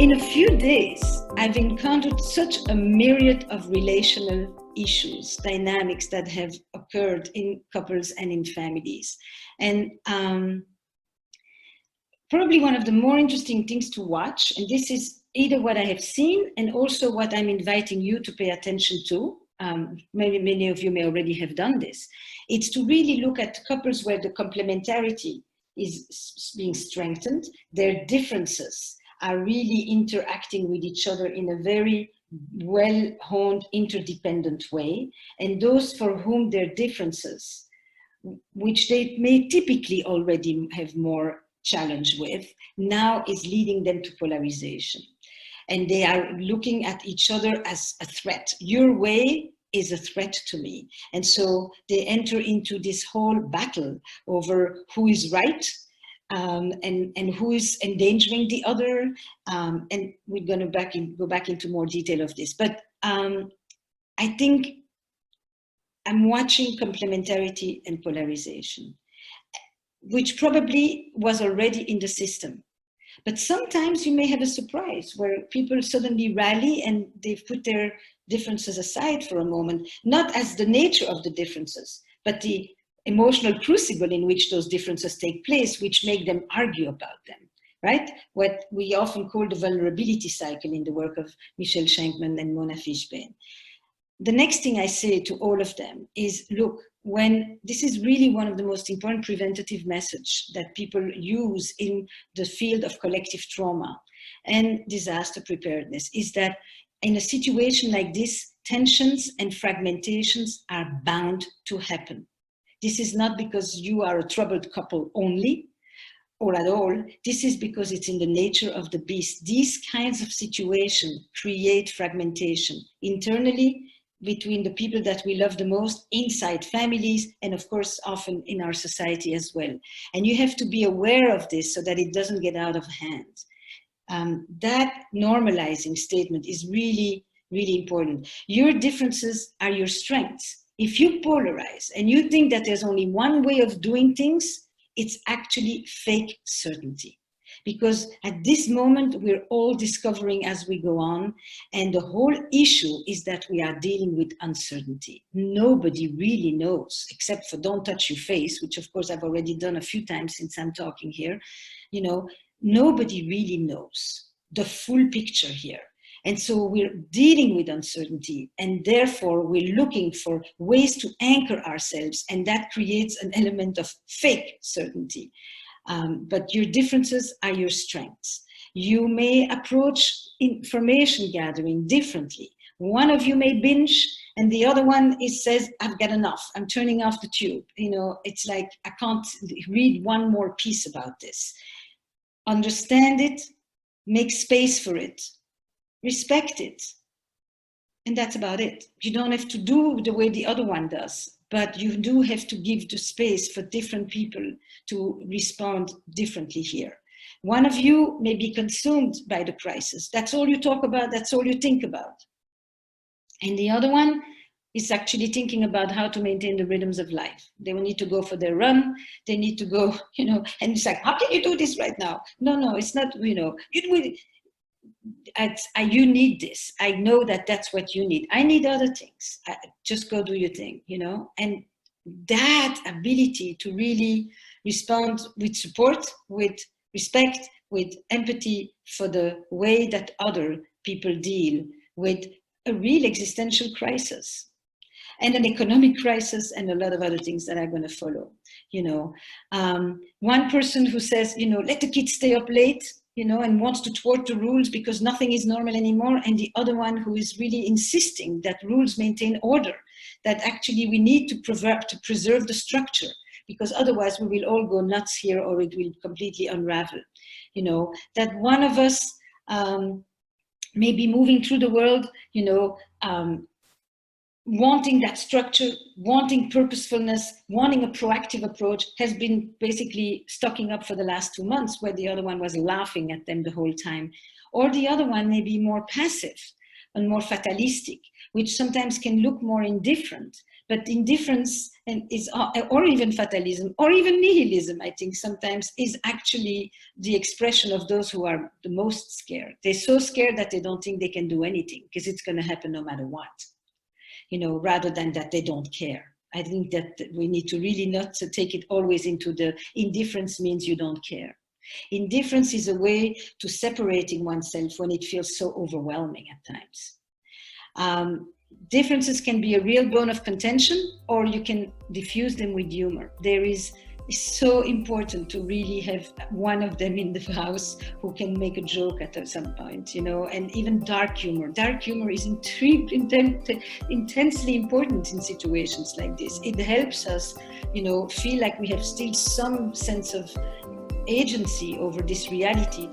In a few days, I've encountered such a myriad of relational issues, dynamics that have occurred in couples and in families. And probably one of the more interesting things to watch, and this is either what I have seen and also what I'm inviting you to pay attention to. Maybe many of you may already have done this. It's to really look at couples where the complementarity is being strengthened, their differences are really interacting with each other in a very well-honed, interdependent way. And those for whom their differences, which they may typically already have more challenge with, now is leading them to polarization. And they are looking at each other as a threat. Your way is a threat to me. And so they enter into this whole battle over who is right, and who is endangering the other. And we're going to go back into more detail of this. But I think I'm watching complementarity and polarization, which probably was already in the system. But sometimes you may have a surprise where people suddenly rally and they put their differences aside for a moment, not as the nature of the differences, but the emotional crucible in which those differences take place, which make them argue about them, right? What we often call the vulnerability cycle in the work of Michel Schenkman and Mona Fishbein. The next thing I say to all of them is, look, when this is really one of the most important preventative messages that people use in the field of collective trauma and disaster preparedness, is that in a situation like this, tensions and fragmentations are bound to happen. This is not because you are a troubled couple only or at all. This is because it's in the nature of the beast. These kinds of situations create fragmentation internally, between the people that we love the most, inside families, and of course, often in our society as well. And you have to be aware of this so that it doesn't get out of hand. That normalizing statement is really, really important. Your differences are your strengths. If you polarize and you think that there's only one way of doing things, it's actually fake certainty. Because at this moment, we're all discovering as we go on. And the whole issue is that we are dealing with uncertainty. Nobody really knows, except for don't touch your face, which of course I've already done a few times since I'm talking here. You know, nobody really knows the full picture here. And so we're dealing with uncertainty, and therefore we're looking for ways to anchor ourselves, and that creates an element of fake certainty. But your differences are your strengths. You may approach information gathering differently. One of you may binge, and the other one says, I've got enough, I'm turning off the tube. You know, it's like, I can't read one more piece about this. Understand it, make space for it, respect it. And that's about it. You don't have to do the way the other one does, but you do have to give the space for different people to respond differently here. One of you may be consumed by the crisis. That's all you talk about, that's all you think about. And the other one is actually thinking about how to maintain the rhythms of life. They will need to go for their run, they need to go, you know, and it's like, how can you do this right now? No, it's not, you know, you need this. I know that that's what you need. I need other things. Just go do your thing, you know? And that ability to really respond with support, with respect, with empathy for the way that other people deal with a real existential crisis and an economic crisis and a lot of other things that are going to follow, you know. One person who says, you know, let the kids stay up late, you know, and wants to thwart the rules because nothing is normal anymore. And the other one who is really insisting that rules maintain order, that actually we need to preserve the structure, because otherwise we will all go nuts here or it will completely unravel. You know, that one of us may be moving through the world, you know, wanting that structure, wanting purposefulness, wanting a proactive approach, has been basically stocking up for the last 2 months, where the other one was laughing at them the whole time. Or the other one may be more passive and more fatalistic, which sometimes can look more indifferent, But indifference and is, or even fatalism, or even nihilism, I think sometimes is actually the expression of those who are the most scared. They're so scared that they don't think they can do anything because it's going to happen no matter what, rather than that they don't care. I think that we need to really not to take it always into the indifference means you don't care. Indifference is a way to separating oneself when it feels so overwhelming at times. Differences can be a real bone of contention, or you can diffuse them with humor. It's so important to really have one of them in the house who can make a joke at some point, and even dark humor. Dark humor is intensely important in situations like this. It helps us, feel like we have still some sense of agency over this reality.